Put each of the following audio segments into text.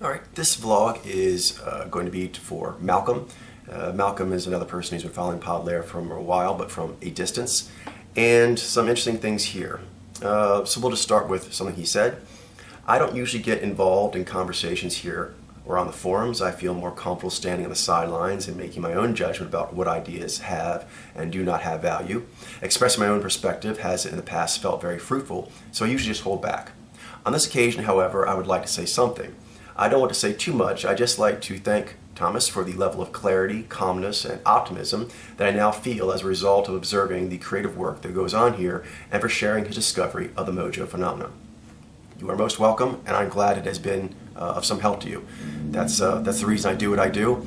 Alright, this vlog is going to be for Malcolm. Malcolm is another person who's been following Podlair from a while, but from a distance. And some interesting things here. So we'll just start with something he said. I don't usually get involved in conversations here or on the forums. I feel more comfortable standing on the sidelines and making my own judgment about what ideas have and do not have value. Expressing my own perspective has in the past felt very fruitful, so I usually just hold back. On this occasion, however, I would like to say something. I don't want to say too much. I just like to thank Thomas for the level of clarity, calmness, and optimism that I now feel as a result of observing the creative work that goes on here and for sharing his discovery of the Mojo phenomenon. You are most welcome, and I'm glad it has been of some help to you. That's the reason I do what I do.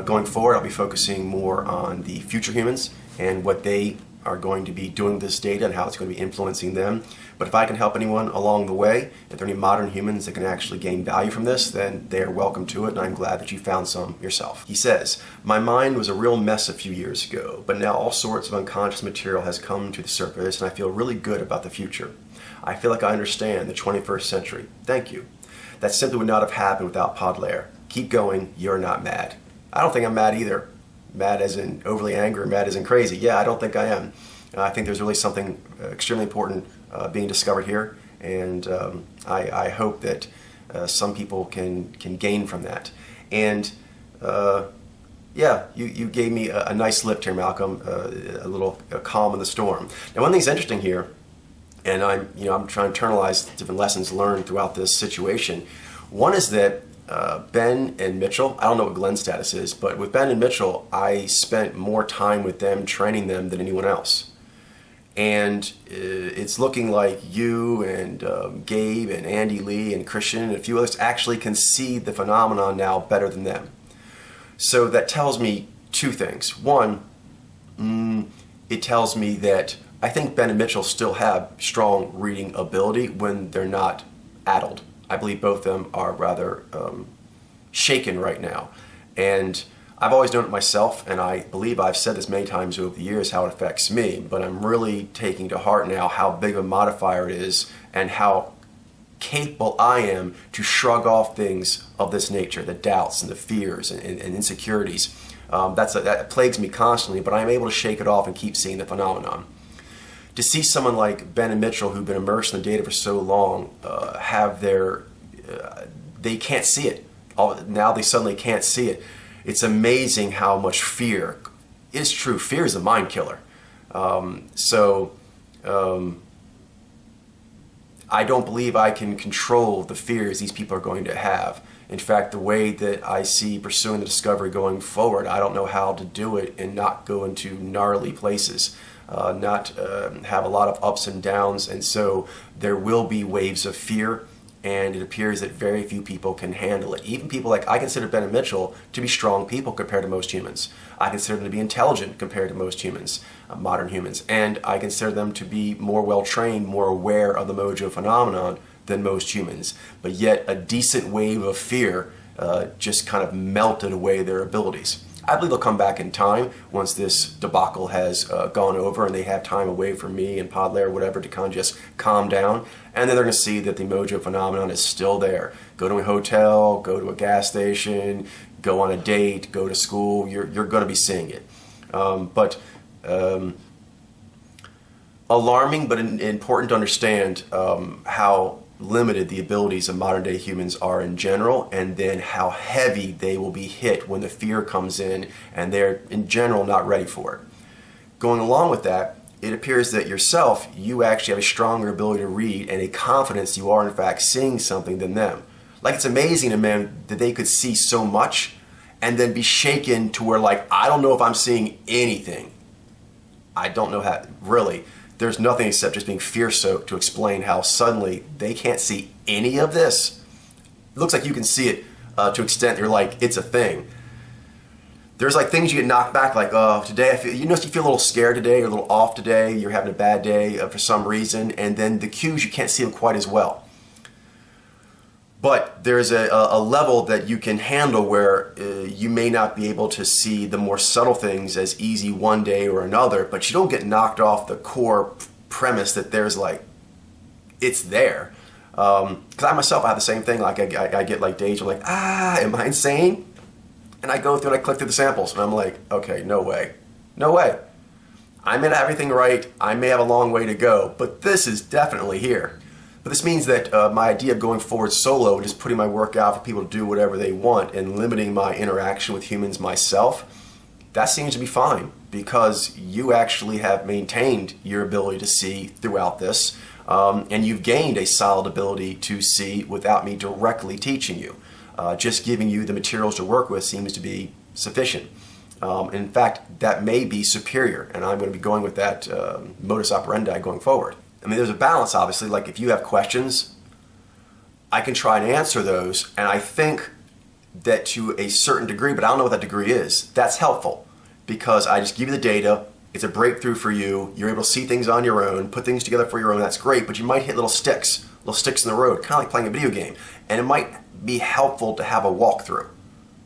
Going forward, I'll be focusing more on the future humans and what they are going to be doing with this data and how it's going to be influencing them. But if I can help anyone along the way, if there are any modern humans that can actually gain value from this, then they are welcome to it, and I'm glad that you found some yourself. He says, my mind was a real mess a few years ago, but now all sorts of unconscious material has come to the surface, and I feel really good about the future. I feel like I understand the 21st century. Thank you. That simply would not have happened without Podlair. Keep going, you're not mad. I don't think I'm mad either. Mad as in overly angry, mad as in crazy. Yeah, I don't think I am. I think there's really something extremely important being discovered here, and I hope that some people can gain from that. And yeah, you gave me a nice lift here, Malcolm, a little calm in the storm. Now, one thing's interesting here, and I'm trying to internalize different lessons learned throughout this situation. One is that Ben and Mitchell, I don't know what Glenn's status is, but with Ben and Mitchell, I spent more time with them training them than anyone else. And it's looking like you and Gabe and Andy Lee and Christian and a few others actually can see the phenomenon now better than them. So that tells me two things. One, it tells me that I think Ben and Mitchell still have strong reading ability when they're not addled. I believe both of them are rather shaken right now. And I've always known it myself, and I believe I've said this many times over the years how it affects me, but I'm really taking to heart now how big of a modifier it is and how capable I am to shrug off things of this nature, the doubts and the fears and insecurities. That plagues me constantly, but I'm able to shake it off and keep seeing the phenomenon. To see someone like Ben and Mitchell, who've been immersed in the data for so long, they can't see it. Now they suddenly can't see it. It's amazing how much fear. It is true, fear is a mind killer. I don't believe I can control the fears these people are going to have. In fact, the way that I see pursuing the discovery going forward, I don't know how to do it and not go into gnarly places, not have a lot of ups and downs, and so there will be waves of fear. And it appears that very few people can handle it. Even people like, I consider Ben and Mitchell to be strong people compared to most humans. I consider them to be intelligent compared to most humans, modern humans. And I consider them to be more well-trained, more aware of the Mojo phenomenon than most humans. But yet a decent wave of fear just kind of melted away their abilities. I believe they'll come back in time once this debacle has gone over and they have time away from me and Podlair or whatever to kind of just calm down. And then they're going to see that the Mojo phenomenon is still there. Go to a hotel, go to a gas station, go on a date, go to school, you're going to be seeing it. Alarming, but important to understand how limited the abilities of modern day humans are in general, and then how heavy they will be hit when the fear comes in and they're in general not ready for it. Going along with that, it appears that yourself, you actually have a stronger ability to read and a confidence you are in fact seeing something than them. Like, it's amazing to me that they could see so much and then be shaken to where, like, I don't know if I'm seeing anything. I don't know how, really. There's nothing except just being fear-soaked to explain how suddenly they can't see any of this. It looks like you can see it to an extent you're like, it's a thing. There's like things you get knocked back, like, oh, today I feel, you feel a little scared today, you're a little off today, you're having a bad day for some reason, and then the cues, you can't see them quite as well. But there's a level that you can handle where you may not be able to see the more subtle things as easy one day or another, but you don't get knocked off the core premise that there's like, it's there. Because I myself, I have the same thing. Like I get like days, I'm like, am I insane? And I go through and I click through the samples, and I'm like, okay, no way. No way. I may not have everything right. I may have a long way to go, but this is definitely here. But this means that my idea of going forward solo and just putting my work out for people to do whatever they want and limiting my interaction with humans myself, that seems to be fine because you actually have maintained your ability to see throughout this, and you've gained a solid ability to see without me directly teaching you. Just giving you the materials to work with seems to be sufficient. In fact, that may be superior, and I'm going to be going with that modus operandi going forward. I mean, there's a balance, obviously. Like, if you have questions, I can try and answer those, and I think that to a certain degree, but I don't know what that degree is, that's helpful because I just give you the data. It's a breakthrough for you. You're able to see things on your own, put things together for your own. That's great, but you might hit little sticks in the road, kind of like playing a video game, and it might be helpful to have a walkthrough,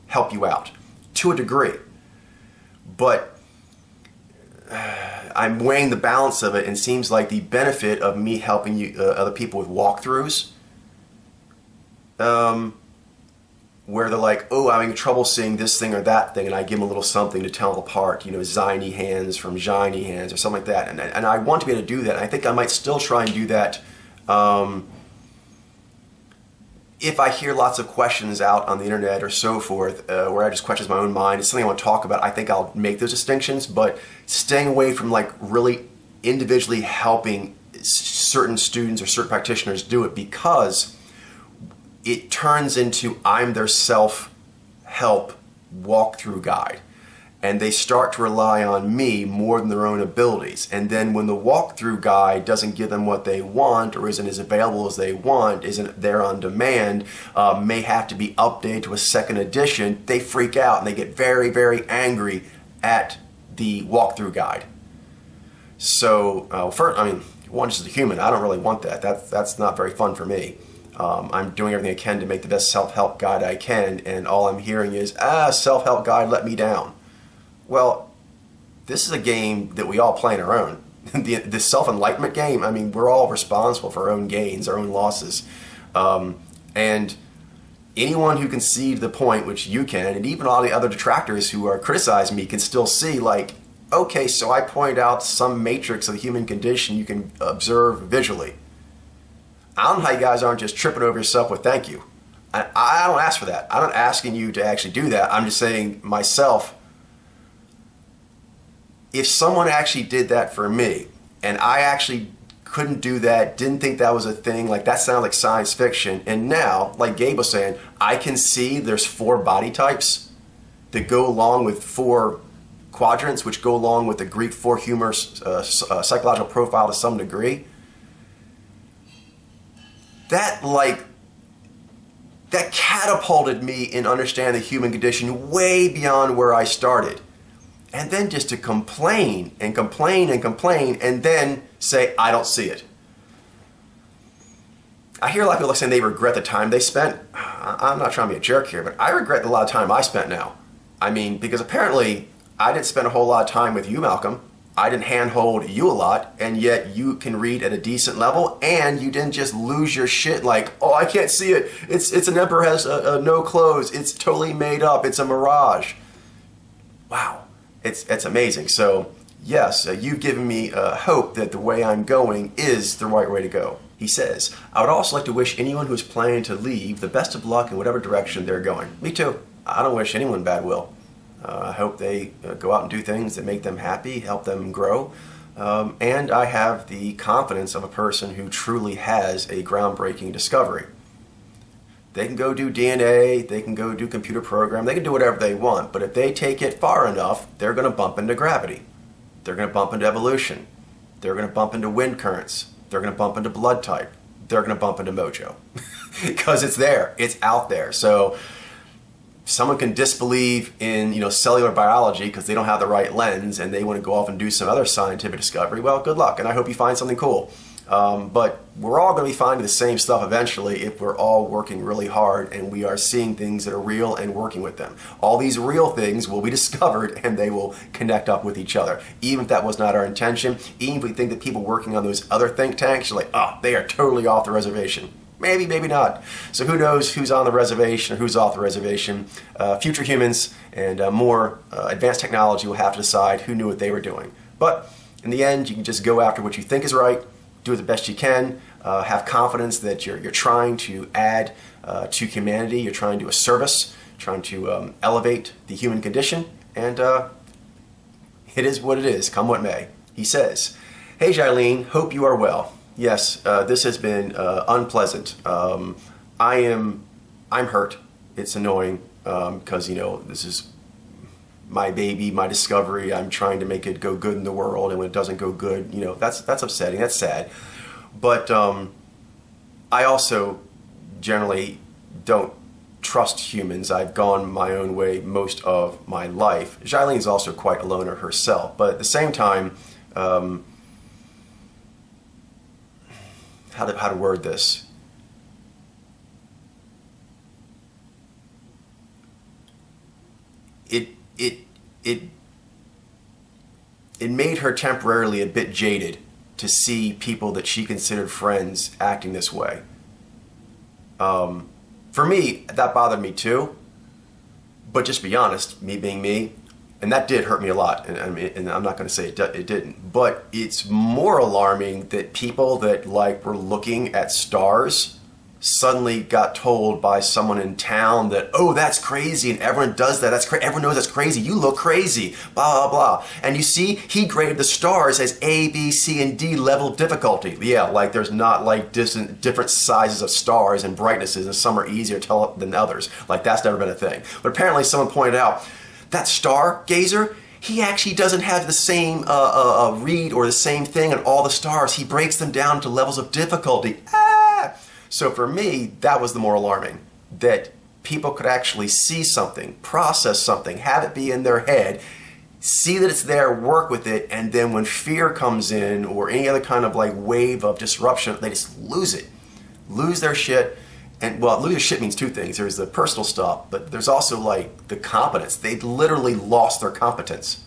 help you out to a degree. But I'm weighing the balance of it, and it seems like the benefit of me helping you, other people with walkthroughs, where they're like, oh, I'm having trouble seeing this thing or that thing, and I give them a little something to tell them apart, Ziny hands from Shiny hands or something like that. And I want to be able to do that. And I think I might still try and do that if I hear lots of questions out on the internet or so forth, where I just question my own mind, it's something I want to talk about, I think I'll make those distinctions, but staying away from like really individually helping certain students or certain practitioners do it, because it turns into I'm their self-help walkthrough guide. And they start to rely on me more than their own abilities. And then when the walkthrough guide doesn't give them what they want, or isn't as available as they want, isn't there on demand, may have to be updated to a second edition, they freak out and they get very, very angry at the walkthrough guide. So, first, one, just as a human, I don't really want that. That's not very fun for me. I'm doing everything I can to make the best self-help guide I can, and all I'm hearing is, self-help guide let me down. Well, this is a game that we all play on our own. The self-enlightenment game, we're all responsible for our own gains, our own losses. And anyone who can see the point, which you can, and even all the other detractors who are criticizing me can still see, like, okay, so I point out some matrix of the human condition you can observe visually. I don't know how you guys aren't just tripping over yourself with thank you. I don't ask for that. I'm not asking you to actually do that. I'm just saying myself, if someone actually did that for me, and I actually couldn't do that, didn't think that was a thing, like that sounded like science fiction, and now, like Gabe was saying, I can see there's 4 body types that go along with 4 quadrants, which go along with the Greek 4 humor psychological profile to some degree. That catapulted me in understanding the human condition way beyond where I started. And then just to complain and complain and complain and then say, I don't see it. I hear a lot of people saying they regret the time they spent. I'm not trying to be a jerk here, but I regret a lot of time I spent now. Because apparently I didn't spend a whole lot of time with you, Malcolm. I didn't handhold you a lot, and yet you can read at a decent level, and you didn't just lose your shit like, oh, I can't see it. It's an emperor has no clothes. It's totally made up. It's a mirage. Wow. It's amazing. So, yes, you've given me hope that the way I'm going is the right way to go. He says, I would also like to wish anyone who is planning to leave the best of luck in whatever direction they're going. Me too. I don't wish anyone bad will. I hope they go out and do things that make them happy, help them grow. And I have the confidence of a person who truly has a groundbreaking discovery. They can go do DNA, they can go do computer program, they can do whatever they want, but if they take it far enough, they're going to bump into gravity. They're going to bump into evolution. They're going to bump into wind currents. They're going to bump into blood type. They're going to bump into mojo. Because it's there. It's out there. So someone can disbelieve in cellular biology because they don't have the right lens and they want to go off and do some other scientific discovery. Well, good luck, and I hope you find something cool. But we're all going to be finding the same stuff eventually if we're all working really hard and we are seeing things that are real and working with them. All these real things will be discovered and they will connect up with each other. Even if that was not our intention, even if we think that people working on those other think tanks are like, oh, they are totally off the reservation. Maybe, maybe not. So who knows who's on the reservation or who's off the reservation. Future humans and more advanced technology will have to decide who knew what they were doing. But in the end, you can just go after what you think is right, do it the best you can, have confidence that you're trying to add to humanity, you're trying to do a service, trying to elevate the human condition, and it is what it is, come what may. He says, "Hey Jailene, hope you are well. Yes, this has been unpleasant. I'm hurt. It's annoying because this is my baby, my discovery. I'm trying to make it go good in the world, and when it doesn't go good, that's upsetting. That's sad. But I also generally don't trust humans. I've gone my own way most of my life. Jailene is also quite a loner herself, but at the same time, how to word this? It made her temporarily a bit jaded to see people that she considered friends acting this way. For me, that bothered me too. But just be honest, me being me, and that did hurt me a lot. And I'm not going to say it didn't. But it's more alarming that people that were looking at stars suddenly got told by someone in town that, oh, that's crazy, and everyone does that. That's crazy. Everyone knows that's crazy. You look crazy. Blah, blah, blah. And you see, he graded the stars as A, B, C, and D level of difficulty. Yeah, there's not different sizes of stars and brightnesses, and some are easier to tell than others. That's never been a thing. But apparently someone pointed out, that stargazer, he actually doesn't have the same read or the same thing on all the stars. He breaks them down to levels of difficulty. So for me, that was the more alarming, that people could actually see something, process something, have it be in their head, see that it's there, work with it, and then when fear comes in or any other kind of wave of disruption, they just lose it, lose their shit. And lose their shit means two things. There's the personal stuff, but there's also the competence. They literally lost their competence.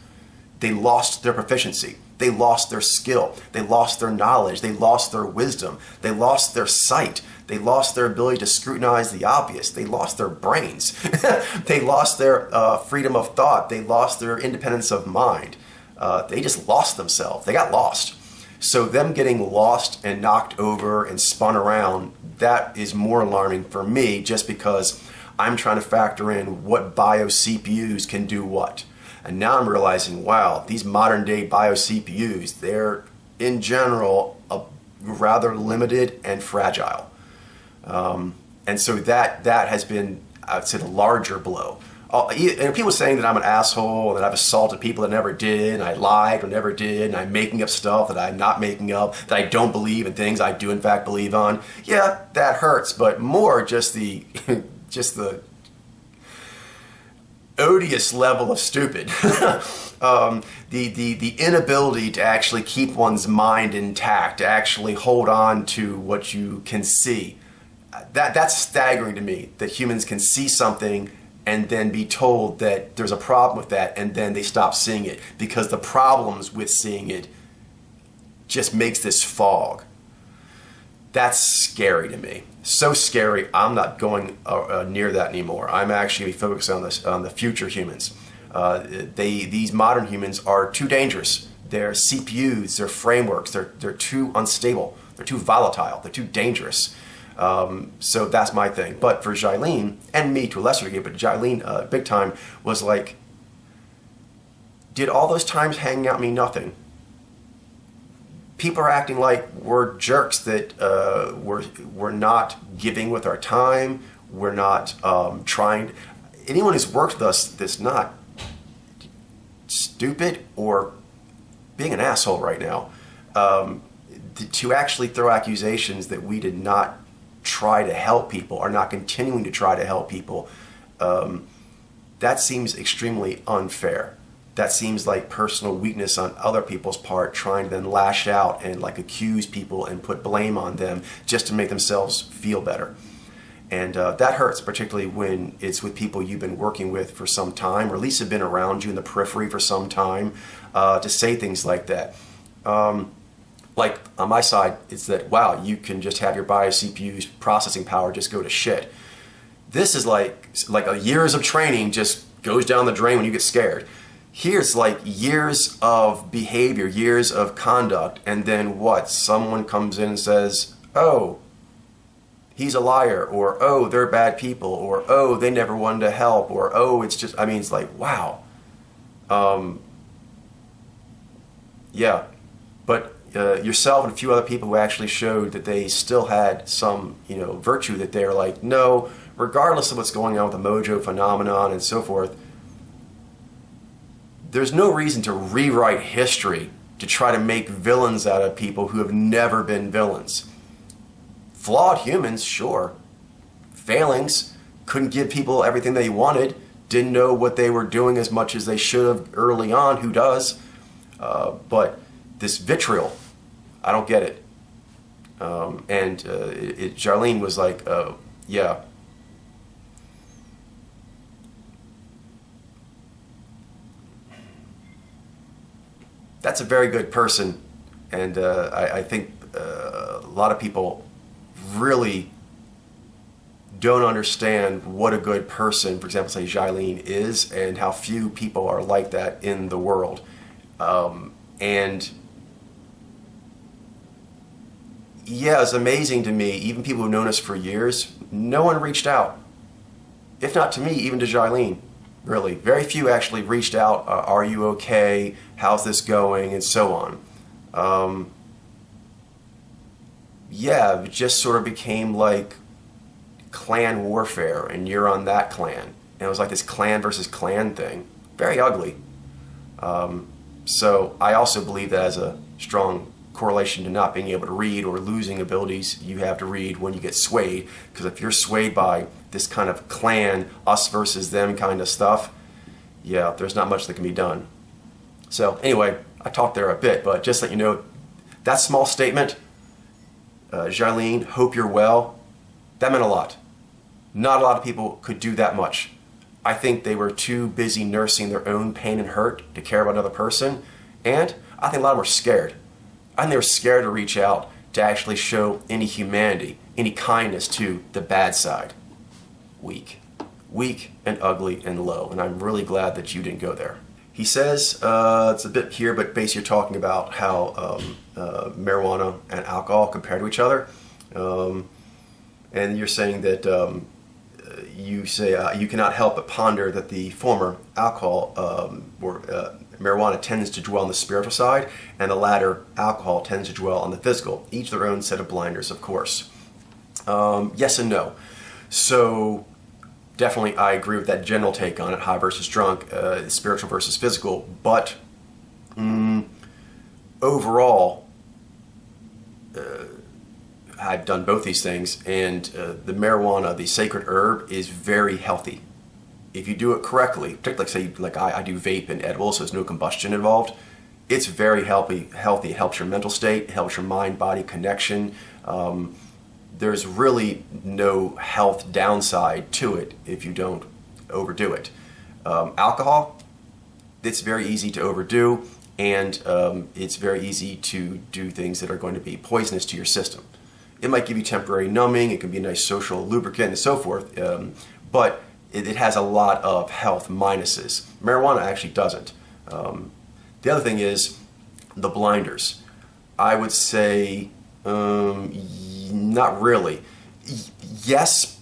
They lost their proficiency. They lost their skill. They lost their knowledge. They lost their wisdom. They lost their sight. They lost their ability to scrutinize the obvious. They lost their brains. They lost their freedom of thought. They lost their independence of mind. They just lost themselves. They got lost. So them getting lost and knocked over and spun around, that is more alarming for me, just because I'm trying to factor in what bio CPUs can do what. And now I'm realizing, wow, these modern day bio CPUs, they're in general rather limited and fragile. And so that has been, I'd say, the larger blow. And people saying that I'm an asshole, and that I've assaulted people that never did, and I lied or never did, and I'm making up stuff that I'm not making up, that I don't believe in things I do in fact believe on. Yeah, that hurts, but more just the odious level of stupid. The inability to actually keep one's mind intact, to actually hold on to what you can see. That's staggering to me, that humans can see something and then be told that there's a problem with that, and then they stop seeing it because the problems with seeing it just makes this fog. That's scary to me. So scary, I'm not going near that anymore. I'm actually focused on the future humans. These modern humans are too dangerous. Their CPUs, their frameworks, they're too unstable. They're too volatile. They're too dangerous. So that's my thing. But for Jailene, and me to a lesser degree, but Jailene, big time, was did all those times hanging out mean nothing? People are acting like we're jerks, that we're not giving with our time. We're not trying. Anyone who's worked with us that's not stupid or being an asshole right now, to actually throw accusations that we did not try to help people, are not continuing to try to help people, that seems extremely unfair. That seems like personal weakness on other people's part, trying to then lash out and accuse people and put blame on them just to make themselves feel better. And that hurts, particularly when it's with people you've been working with for some time, or at least have been around you in the periphery for some time, to say things like that. Like on my side, it's that, wow, you can just have your BIOS CPU's processing power just go to shit. This is like a years of training just goes down the drain when you get scared. Here's like years of behavior, years of conduct, and then what? Someone comes in and says, oh, he's a liar, or oh, they're bad people, or oh, they never wanted to help, or oh, it's just, I mean, it's like, wow. Yeah, but yourself and a few other people who actually showed that they still had some, virtue, that they're like, no, regardless of what's going on with the Mojo phenomenon and so forth, there's no reason to rewrite history to try to make villains out of people who have never been villains. Flawed humans, sure. Failings, couldn't give people everything they wanted, didn't know what they were doing as much as they should have early on, who does? But this vitriol, I don't get it. Charlene was like, yeah. That's a very good person, and I think a lot of people really don't understand what a good person, for example, say Charlene is, and how few people are like that in the world. And yeah, it's amazing to me, even people who've known us for years, no one reached out. If not to me, even to Charlene. Really, very few actually reached out. Are you okay? How's this going? And so on. Yeah, it just sort of became like clan warfare, and you're on that clan. And it was like this clan versus clan thing. Very ugly. So I also believe that as a strong correlation to not being able to read, or losing abilities you have to read when you get swayed. Because if you're swayed by this kind of clan, us versus them kind of stuff, yeah, there's not much that can be done. So anyway, I talked there a bit, but just let you know, that small statement, Charlene, hope you're well, that meant a lot. Not a lot of people could do that much. I think they were too busy nursing their own pain and hurt to care about another person, and I think a lot of them were scared. I think they were scared to reach out to actually show any humanity, any kindness to the bad side. Weak. Weak and ugly and low, and I'm really glad that you didn't go there. He says, it's a bit here, but basically you're talking about how marijuana and alcohol compare to each other. And you're saying that you say you cannot help but ponder that the former, alcohol, or marijuana, tends to dwell on the spiritual side, and the latter, alcohol, tends to dwell on the physical. Each their own set of blinders, of course. Yes and no. So definitely I agree with that general take on it, high versus drunk, spiritual versus physical, but overall, I've done both these things, and the marijuana, the sacred herb, is very healthy. If you do it correctly, particularly like I do vape and edibles, so there's no combustion involved, it's very healthy. It helps your mental state, it helps your mind-body connection. There's really no health downside to it if you don't overdo it. Alcohol, it's very easy to overdo, and it's very easy to do things that are going to be poisonous to your system. It might give you temporary numbing, it can be a nice social lubricant and so forth, but it has a lot of health minuses. Marijuana actually doesn't. The other thing is the blinders. I would say not really. Yes,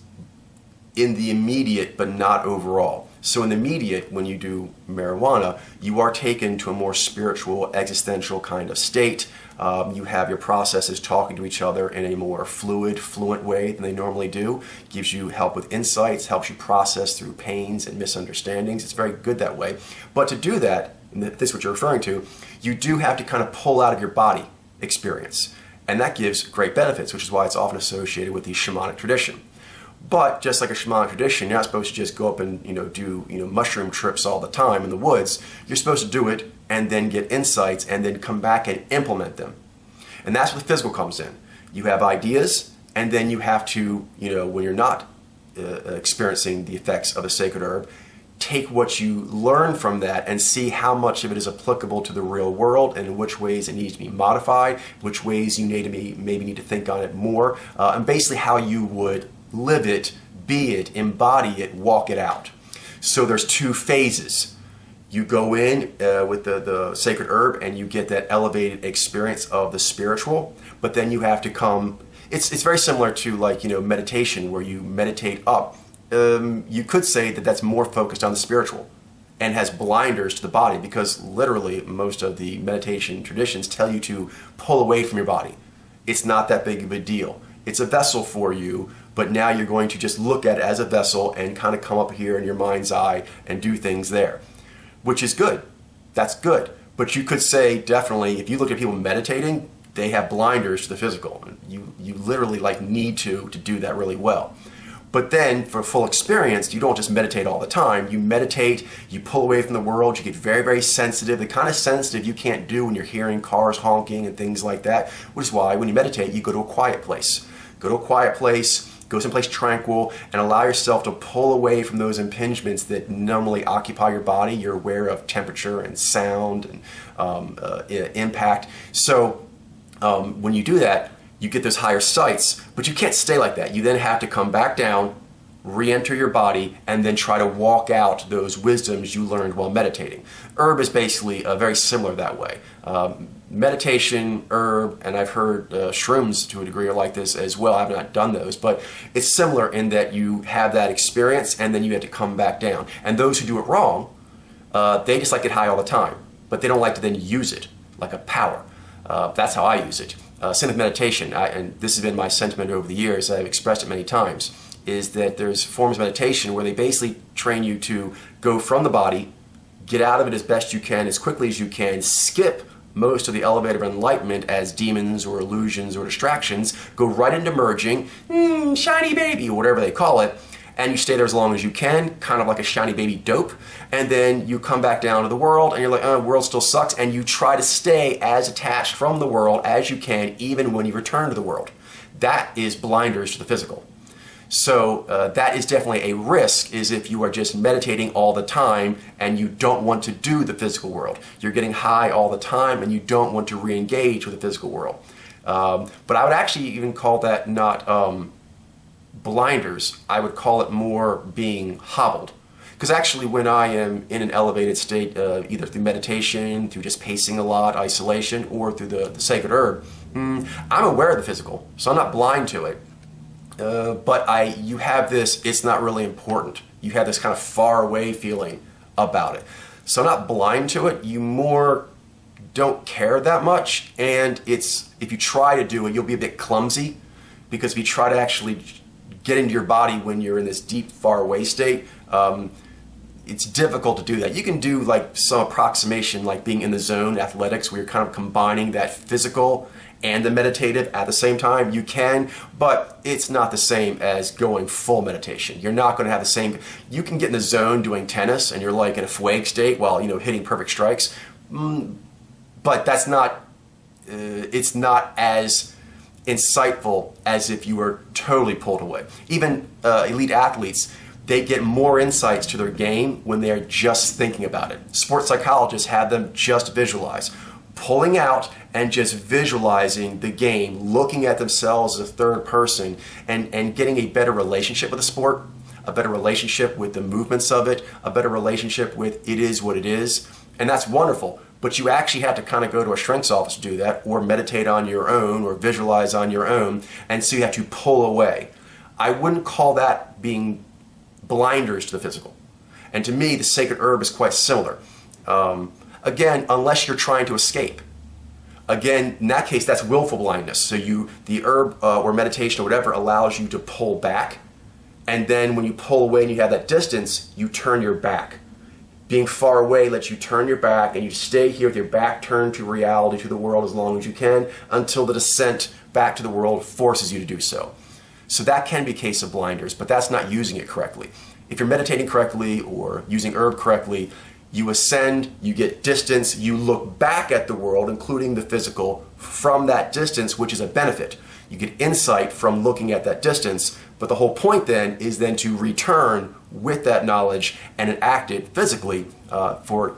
in the immediate, but not overall. So in the immediate, when you do marijuana, you are taken to a more spiritual, existential kind of state. You have your processes talking to each other in a more fluent way than they normally do. Gives you help with insights, helps you process through pains and misunderstandings. It's very good that way. But to do that, and this is what you're referring to, you do have to kind of pull out of your body experience. And that gives great benefits, which is why it's often associated with the shamanic tradition. But just like a shamanic tradition, you're not supposed to just go up and do mushroom trips all the time in the woods. You're supposed to do it and then get insights and then come back and implement them. And that's where the physical comes in. You have ideas, and then you have to, when you're not experiencing the effects of a sacred herb, take what you learn from that and see how much of it is applicable to the real world and in which ways it needs to be modified, which ways you maybe need to think on it more, and basically how you would live it, be it, embody it, walk it out. So there's two phases. You go in with the sacred herb and you get that elevated experience of the spiritual, but then you have to come, it's very similar to like, meditation, where you meditate up. You could say that that's more focused on the spiritual and has blinders to the body, because literally most of the meditation traditions tell you to pull away from your body. It's not that big of a deal. It's a vessel for you, but now you're going to just look at it as a vessel and kind of come up here in your mind's eye and do things there, which is good. That's good. But you could say definitely, if you look at people meditating, they have blinders to the physical. You literally need to do that really well. But then for full experience, you don't just meditate all the time. You meditate, you pull away from the world, you get very, very sensitive, the kind of sensitive you can't do when you're hearing cars honking and things like that, which is why when you meditate, you go to a quiet place. Go to a quiet place, go someplace tranquil, and allow yourself to pull away from those impingements that normally occupy your body. You're aware of temperature and sound and impact. So when you do that, you get those higher sights, but you can't stay like that. You then have to come back down, re-enter your body, and then try to walk out those wisdoms you learned while meditating. Herb is basically very similar that way. Meditation, herb, and I've heard shrooms to a degree are like this as well. I've not done those, but it's similar in that you have that experience and then you have to come back down. And those who do it wrong, they just get high all the time, but they don't like to then use it like a power. That's how I use it. Same with meditation, and this has been my sentiment over the years, I've expressed it many times, is that there's forms of meditation where they basically train you to go from the body, get out of it as best you can, as quickly as you can, skip most of the elevator of enlightenment as demons or illusions or distractions, go right into merging, shiny baby, or whatever they call it, and you stay there as long as you can, kind of like a shiny baby dope, and then you come back down to the world, and you're like, the world still sucks, and you try to stay as attached from the world as you can, even when you return to the world. That is blinders to the physical. So that is definitely a risk, is if you are just meditating all the time and you don't want to do the physical world. You're getting high all the time and you don't want to re-engage with the physical world. But I would actually even call that not blinders. I would call it more being hobbled. Because actually when I am in an elevated state, either through meditation, through just pacing a lot, isolation, or through the sacred herb, I'm aware of the physical, so I'm not blind to it. But you have this, it's not really important. You have this kind of far away feeling about it. So I'm not blind to it, you more don't care that much, and if you try to do it, you'll be a bit clumsy, because if you try to actually get into your body when you're in this deep, far away state, it's difficult to do that. You can do some approximation, like being in the zone, athletics, where you're kind of combining that physical and the meditative at the same time. You can, but it's not the same as going full meditation. You're not going to have the same. You can get in the zone doing tennis and you're in a Fugue state while hitting perfect strikes, but that's not. It's not as insightful as if you were totally pulled away. Even elite athletes, they get more insights to their game when they're just thinking about it. Sports psychologists have them just visualize. Pulling out and just visualizing the game, looking at themselves as a third person, and getting a better relationship with the sport, a better relationship with the movements of it, a better relationship with it is what it is. And that's wonderful. But you actually have to kind of go to a shrink's office to do that, or meditate on your own, or visualize on your own, and so you have to pull away. I wouldn't call that being blinders to the physical. And to me, the sacred herb is quite similar. Again, unless you're trying to escape. Again, in that case, that's willful blindness. So the herb or meditation or whatever allows you to pull back, and then when you pull away and you have that distance, you turn your back. Being far away lets you turn your back, and you stay here with your back turned to reality, to the world, as long as you can, until the descent back to the world forces you to do so. So that can be a case of blinders, but that's not using it correctly. If you're meditating correctly or using herb correctly, you ascend, you get distance, you look back at the world, including the physical, from that distance, which is a benefit. You get insight from looking at that distance, But the whole point then is then to return with that knowledge and enact it physically for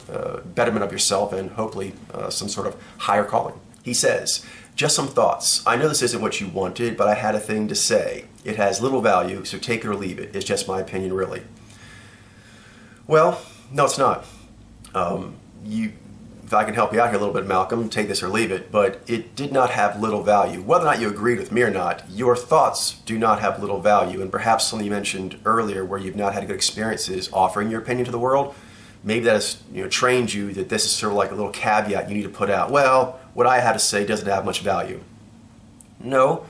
betterment of yourself and hopefully some sort of higher calling. He says, just some thoughts. I know this isn't what you wanted, but I had a thing to say. It has little value, so take it or leave it. It's just my opinion, really. Well, no, it's not. If I can help you out here a little bit, Malcolm, take this or leave it, but it did not have little value. Whether or not you agreed with me or not, your thoughts do not have little value, and perhaps something you mentioned earlier where you've not had good experiences offering your opinion to the world, maybe that has trained you that this is sort of like a little caveat you need to put out. Well, what I had to say doesn't have much value. No,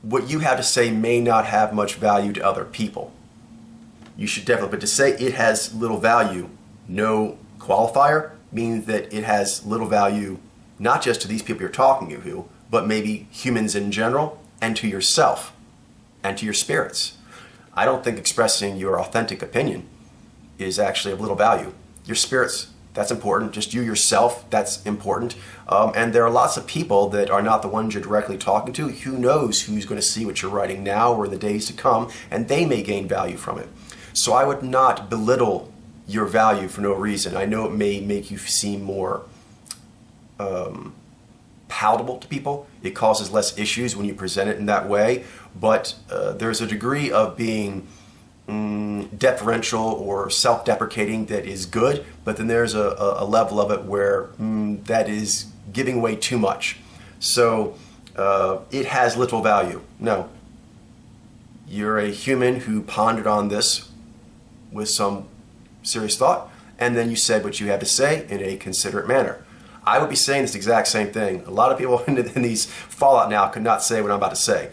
what you have to say may not have much value to other people. You should definitely, but to say it has little value, no qualifier, means that it has little value not just to these people you're talking to, but maybe humans in general, and to yourself, and to your spirits. I don't think expressing your authentic opinion is actually of little value. Your spirits, that's important. Just you yourself, that's important. And there are lots of people that are not the ones you're directly talking to. Who knows who's going to see what you're writing now or in the days to come, and they may gain value from it. So I would not belittle your value for no reason. I know it may make you seem more palatable to people. It causes less issues when you present it in that way, but there's a degree of being deferential or self-deprecating that is good, but then there's a level of it where that is giving away too much. So it has little value. No. You're a human who pondered on this with some serious thought, and then you said what you had to say in a considerate manner. I would be saying this exact same thing. A lot of people in these Fallout now could not say what I'm about to say.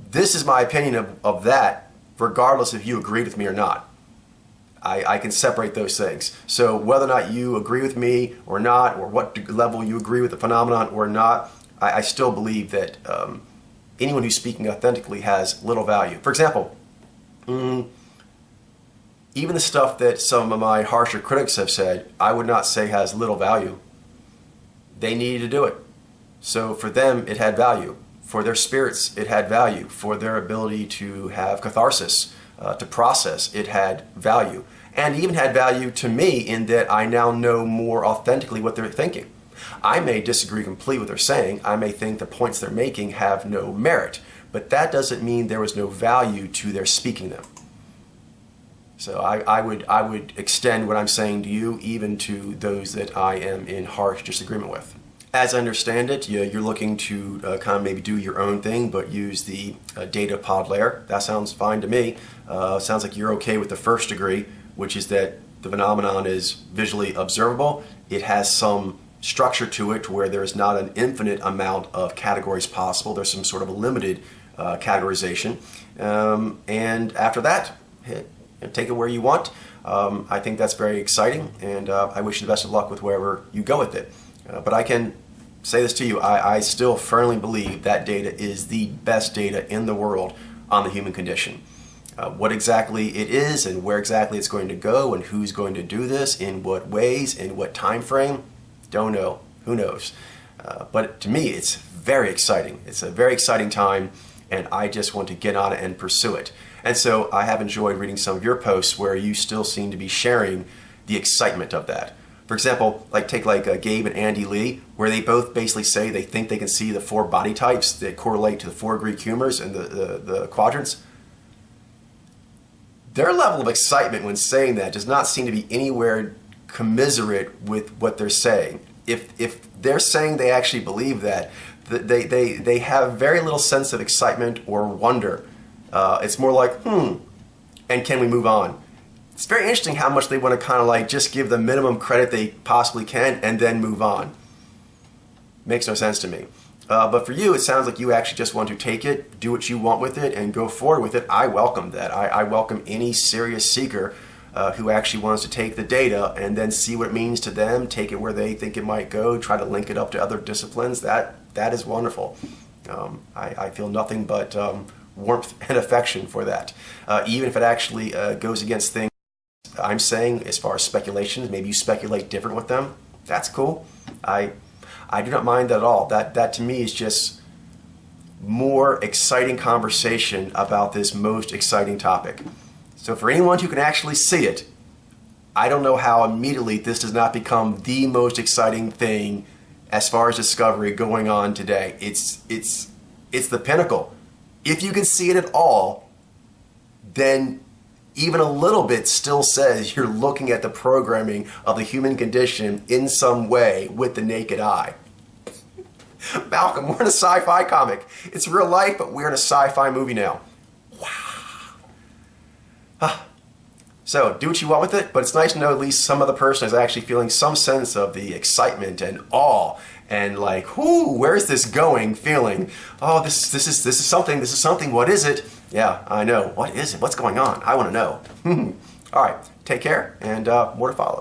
This is my opinion of that, regardless if you agreed with me or not. I can separate those things. So whether or not you agree with me or not, or what level you agree with the phenomenon or not, I still believe that anyone who's speaking authentically has little value. For example, even the stuff that some of my harsher critics have said, I would not say has little value. They needed to do it. So for them, it had value. For their spirits, it had value. For their ability to have catharsis, to process, it had value. And even had value to me in that I now know more authentically what they're thinking. I may disagree completely with what they're saying. I may think the points they're making have no merit. But that doesn't mean there was no value to their speaking them. So I would extend what I'm saying to you even to those that I am in harsh disagreement with. As I understand it, you're looking to kind of maybe do your own thing, but use the data pod layer. That sounds fine to me. Sounds like you're okay with the first degree, which is that the phenomenon is visually observable. It has some structure to it where there's not an infinite amount of categories possible. There's some sort of a limited categorization. And after that, take it where you want. I think that's very exciting, and I wish you the best of luck with wherever you go with it. But I can say this to you, I still firmly believe that data is the best data in the world on the human condition. What exactly it is and where exactly it's going to go and who's going to do this, in what ways, in what time frame, don't know. Who knows? But to me, it's very exciting. It's a very exciting time, and I just want to get on it and pursue it. And so I have enjoyed reading some of your posts where you still seem to be sharing the excitement of that. For example, take Gabe and Andy Lee, where they both basically say they think they can see the 4 body types that correlate to the 4 Greek humors and the quadrants. Their level of excitement when saying that does not seem to be anywhere commiserate with what they're saying. If they're saying they actually believe that, they have very little sense of excitement or wonder. It's more like, and can we move on? It's very interesting how much they want to kind of just give the minimum credit they possibly can and then move on. Makes no sense to me. But for you, it sounds like you actually just want to take it, do what you want with it, and go forward with it. I welcome that. I welcome any serious seeker who actually wants to take the data and then see what it means to them, take it where they think it might go, try to link it up to other disciplines. That is wonderful. I feel nothing but warmth and affection for that. Even if it actually goes against things I'm saying as far as speculations, maybe you speculate different with them, that's cool. I do not mind that at all. That to me is just more exciting conversation about this most exciting topic. So for anyone who can actually see it, I don't know how immediately this does not become the most exciting thing as far as discovery going on today. It's the pinnacle. If you can see it at all, then even a little bit still says you're looking at the programming of the human condition in some way with the naked eye. Malcolm, we're in a sci-fi comic. It's real life, but we're in a sci-fi movie now. Wow. So do what you want with it, but it's nice to know at least some other person is actually feeling some sense of the excitement and awe and like, whoo, where's this going feeling? Oh, this is something. What is it? Yeah, I know. What is it? What's going on? I want to know. All right, take care, and more to follow.